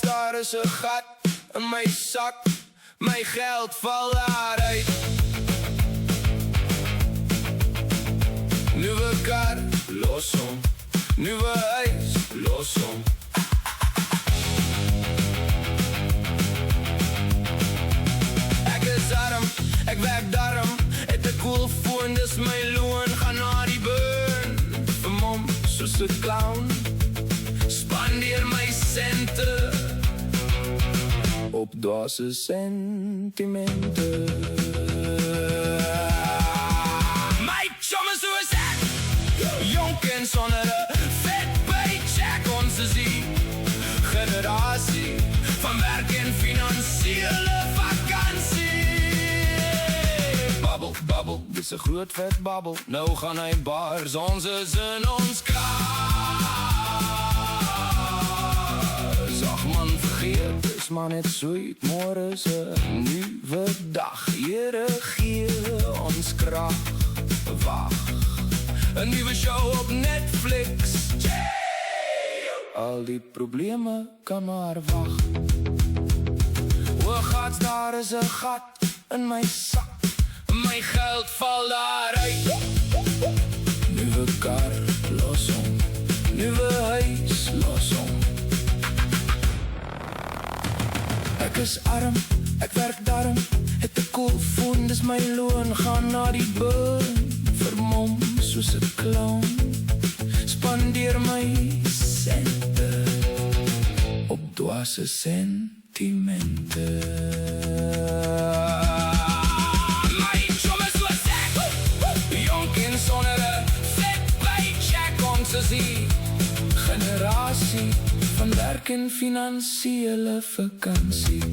Daar is een gat in my sak, my geld val daaruit. Nuwe kar, los hom. Nuwe huis, los hom. Ek is arm, ek werk darm. Het 'n cool foon, dis my loon. Gaan na die burn, vermom soos 'n clown. Spandeer my sente op dwaase sentimente. My chum is soos ek, jonk en sonder 'n vet paycheck. Ons is die generasie van werk en finansiële vakansie. Babbel, babbel, dis 'n groot vet babbel. Nou gaan hy bars, ons is in ons kar. Ag man, vergeet, is maar net sweet. Môre is 'n nuwe dag. Here gee ons krag. Wag, 'n nuwe show op Netflix. Al die probleme kan maar wag. O gat, daar is 'n gat in my sak. My geld val daaruit. Nuwe kar, los hom. Nuwe huis, los hom. Ek is arm, ek werk darm. Het 'n cool foon, dis my loon. Gaan na die burn, vermom soos 'n clown. Spandeer my sente op dwaase sentimente. My chum is soos ek, jonk en sonder 'n vet paycheck. Ons is die generasie van werk en finansiële vakansie.